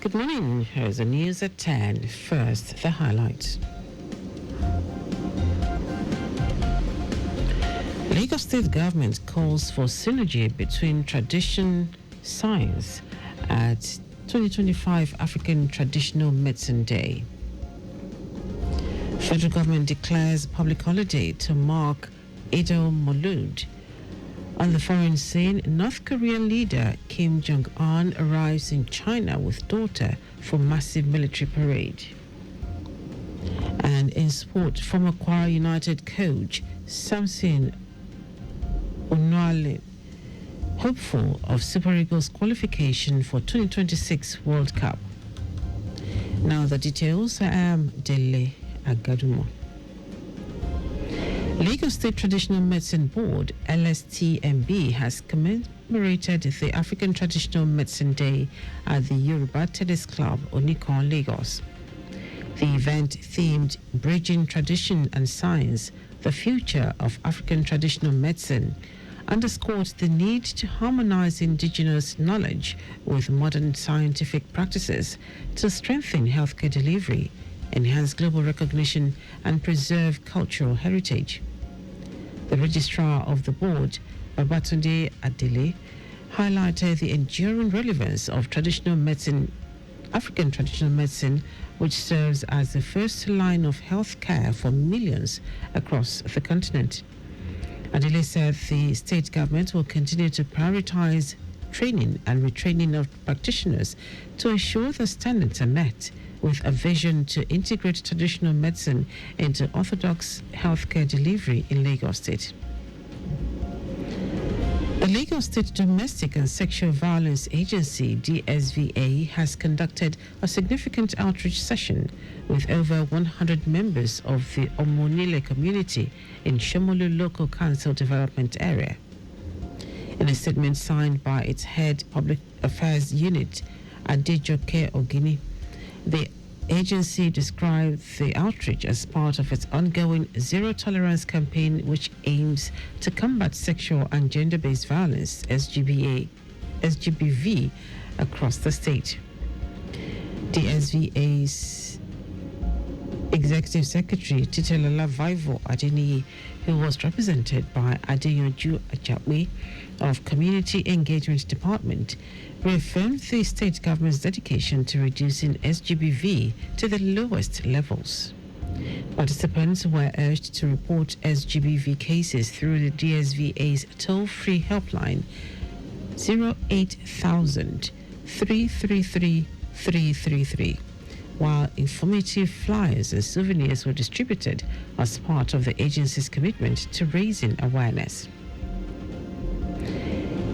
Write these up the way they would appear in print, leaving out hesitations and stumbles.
Good morning. Here's the news at 10. First, the highlights. Lagos State government calls for synergy between tradition science at 2025 African Traditional Medicine Day. Federal government declares public holiday to mark Eid al-Maulud. On the foreign scene, North Korean leader Kim Jong-un arrives in China with daughter for massive military parade. And in sport, former Kwara United coach Samson Onuale hopeful of Super Eagles qualification for 2026 World Cup. Now the details. I am Dele Agadumo. Lagos State Traditional Medicine Board, LSTMB, has commemorated the African Traditional Medicine Day at the Yoruba Tennis Club, Onikon, Lagos. The event themed Bridging Tradition and Science, the Future of African Traditional Medicine, underscored the need to harmonize indigenous knowledge with modern scientific practices to strengthen healthcare delivery, enhance global recognition, and preserve cultural heritage. The registrar of the board, Babatunde Adele, highlighted the enduring relevance of traditional medicine, African traditional medicine, which serves as the first line of health care for millions across the continent. Adele said the state government will continue to prioritize training and retraining of practitioners to ensure the standards are met, with a vision to integrate traditional medicine into orthodox healthcare delivery in Lagos State. The Lagos State Domestic and Sexual Violence Agency, DSVA, has conducted a significant outreach session with over 100 members of the Omonile community in Shomolu Local Council Development Area. In a statement signed by its head Public Affairs Unit, Adejoke Ogini, the agency described the outreach as part of its ongoing Zero Tolerance campaign, which aims to combat sexual and gender-based violence, SGBV, across the state. DSVA's Executive Secretary Titelola Vaivo Adeniyi, who was represented by Adeyanju Ajapwe of Community Engagement Department, reaffirmed the state government's dedication to reducing SGBV to the lowest levels. Participants were urged to report SGBV cases through the DSVA's toll-free helpline 08000 333 333, while informative flyers and souvenirs were distributed as part of the agency's commitment to raising awareness.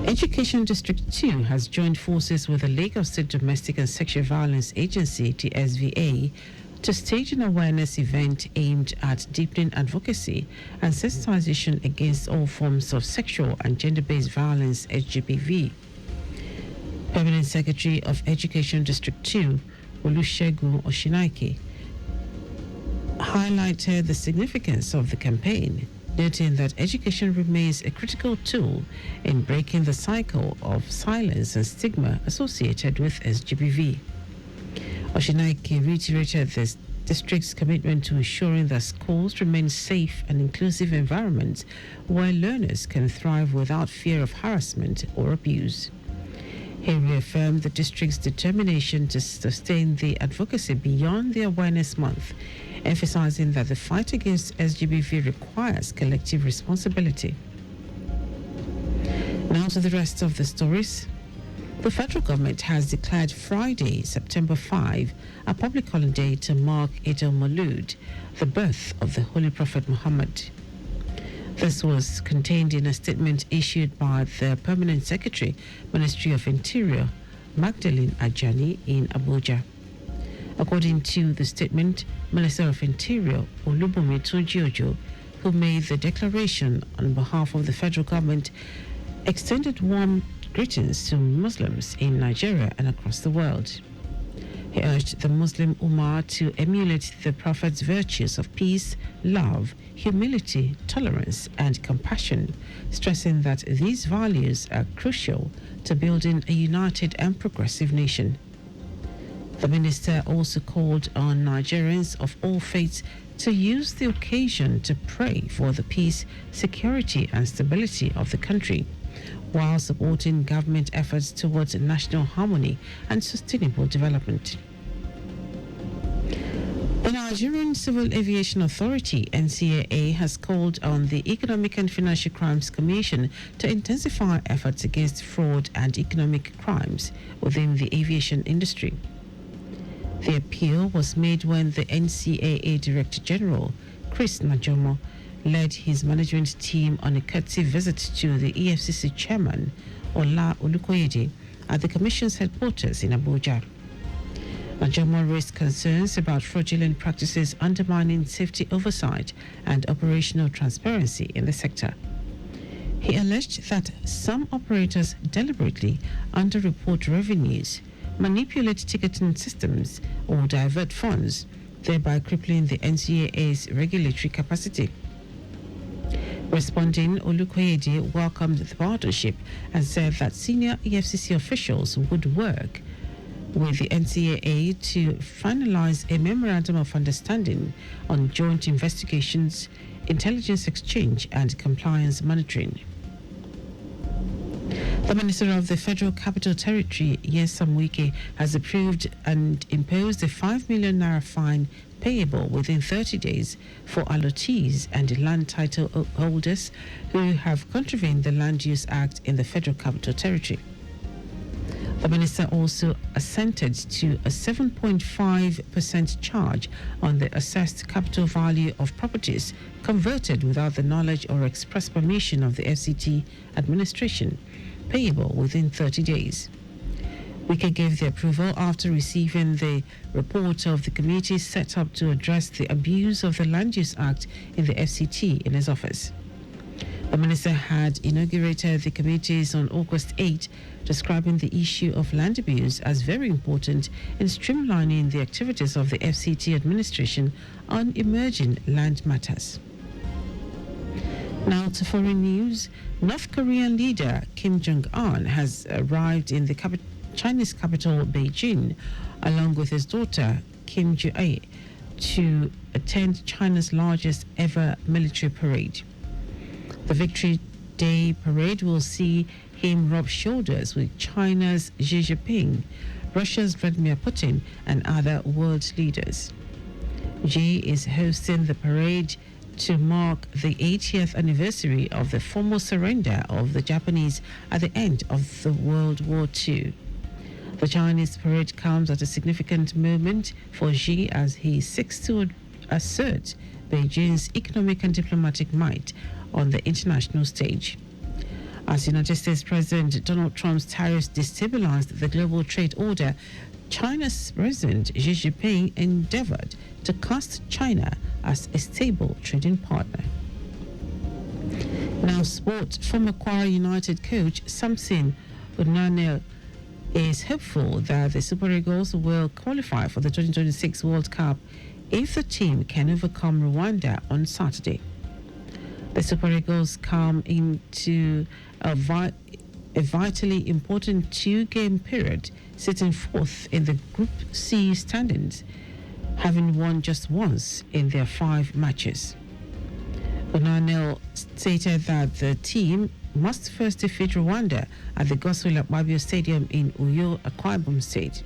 Education District 2 has joined forces with the Lagos State Domestic and Sexual Violence Agency, DSVA, to stage an awareness event aimed at deepening advocacy and sensitization against all forms of sexual and gender-based violence, SGBV. Permanent Secretary of Education District 2, Olusegun Oshinaike, highlighted the significance of the campaign, noting that education remains a critical tool in breaking the cycle of silence and stigma associated with SGBV. Oshinaike reiterated the district's commitment to ensuring that schools remain safe and inclusive environments where learners can thrive without fear of harassment or abuse. He reaffirmed the district's determination to sustain the advocacy beyond the Awareness Month, emphasizing that the fight against SGBV requires collective responsibility. Now to the rest of the stories. The federal government has declared Friday, September 5, a public holiday to mark Eid al-Maulud, the birth of the Holy Prophet Muhammad. This was contained in a statement issued by the Permanent Secretary, Ministry of Interior, Magdalene Ajani, in Abuja. According to the statement, Minister of Interior, Olubunmi Tunji-Ojo, who made the declaration on behalf of the federal government, extended warm greetings to Muslims in Nigeria and across the world. He urged the Muslim Ummah to emulate the Prophet's virtues of peace, love, humility, tolerance, and compassion, stressing that these values are crucial to building a united and progressive nation. The minister also called on Nigerians of all faiths to use the occasion to pray for the peace, security and stability of the country, while supporting government efforts towards national harmony and sustainable development. The Nigerian Civil Aviation Authority, NCAA, has called on the Economic and Financial Crimes Commission to intensify efforts against fraud and economic crimes within the aviation industry. The appeal was made when the NCAA Director General, Chris Najomo, led his management team on a courtesy visit to the EFCC Chairman, Ola Olukoyede, at the Commission's headquarters in Abuja. Najomo raised concerns about fraudulent practices undermining safety oversight and operational transparency in the sector. He alleged that some operators deliberately underreport revenues, manipulate ticketing systems, or divert funds, thereby crippling the NCAA's regulatory capacity. Responding, Olukoyede welcomed the partnership and said that senior EFCC officials would work with the NCAA to finalize a memorandum of understanding on joint investigations, intelligence exchange, and compliance monitoring. The Minister of the Federal Capital Territory, Nyesom Wike, has approved and imposed a 5 million naira fine payable within 30 days for allottees and land title holders who have contravened the Land Use Act in the Federal Capital Territory. The minister also assented to a 7.5% charge on the assessed capital value of properties converted without the knowledge or express permission of the FCT administration, payable within 30 days. Wike gave the approval after receiving the report of the committee set up to address the abuse of the Land Use Act in the FCT in his office. The minister had inaugurated the committees on August 8, describing the issue of land abuse as very important in streamlining the activities of the FCT administration on emerging land matters. Now to foreign news. North Korean leader Kim Jong-un has arrived in the Chinese capital Beijing along with his daughter Kim Ju-ae to attend China's largest ever military parade. The Victory Day parade will see him rub shoulders with China's Xi Jinping, Russia's Vladimir Putin, and other world leaders. Xi is hosting the parade to mark the 80th anniversary of the formal surrender of the Japanese at the end of the World War II. The Chinese parade comes at a significant moment for Xi as he seeks to assert Beijing's economic and diplomatic might on the international stage. As United States President Donald Trump's tariffs destabilized the global trade order, China's President Xi Jinping endeavored to cast China as a stable trading partner. Now, sport. Former Kwara United coach Samson Onanel is hopeful that the Super Eagles will qualify for the 2026 World Cup if the team can overcome Rwanda on Saturday. The Super Eagles come into a vitally important two-game period, sitting fourth in the Group C standings, having won just once in their 5 matches. Onanel stated that the team must first defeat Rwanda at the Godswill Akpabio Stadium in Uyo, Akwa Ibom State.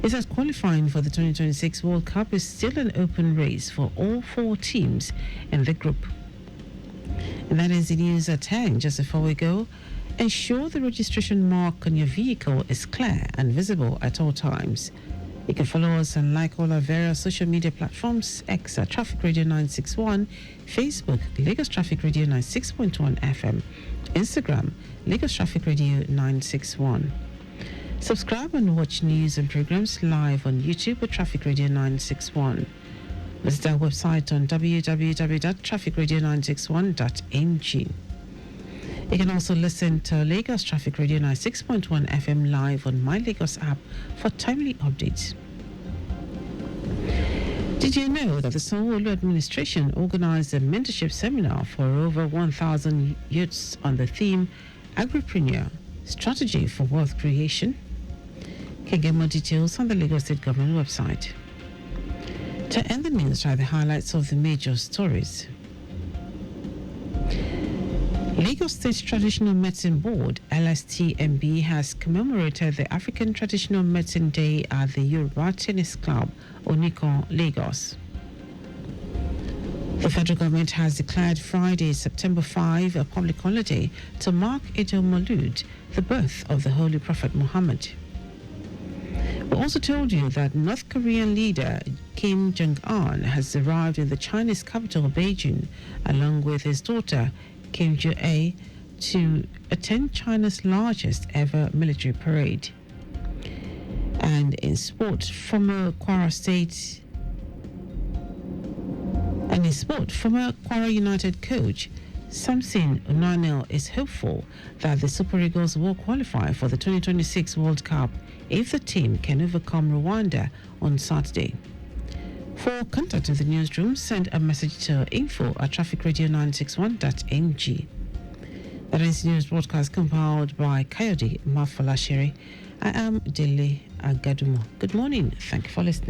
It says qualifying for the 2026 World Cup is still an open race for all 4 teams in the group. And that is the news at 10. Just before we go, ensure the registration mark on your vehicle is clear and visible at all times. You can follow us and like all our various social media platforms: X at Traffic Radio 961, Facebook Lagos Traffic Radio 96.1 FM, Instagram Lagos Traffic Radio 961. Subscribe and watch news and programs live on YouTube at Traffic Radio 961. Visit our website on www.trafficradio961.ng. You can also listen to Lagos Traffic Radio 96.1 FM live on My Lagos app for timely updates. Did you know that the Sanwo-Olu administration organized a mentorship seminar for over 1,000 youths on the theme Agripreneur, Strategy for Wealth Creation? can get more details on the Lagos State Government website. To end the news are the highlights of the major stories. Lagos State Traditional Medicine Board, LSTMB, has commemorated the African Traditional Medicine Day at the Yoruba Tennis Club, Onikon, Lagos. The federal government has declared Friday, September 5, a public holiday to mark Eid al-Maulud, the birth of the Holy Prophet Muhammad. We also told you that North Korean leader Kim Jong-un has arrived in the Chinese capital, Beijing, along with his daughter, Kim Joo-ae, to attend China's largest ever military parade. And in sport, former Kwara United coach Samson Onanel is hopeful that the Super Eagles will qualify for the 2026 World Cup if the team can overcome Rwanda on Saturday. For contact with the newsroom, send a message to info@trafficradio961.ng. That is news broadcast compiled by Kayode Mafalashere. I am Dele Agadumo. Good morning. Thank you for listening.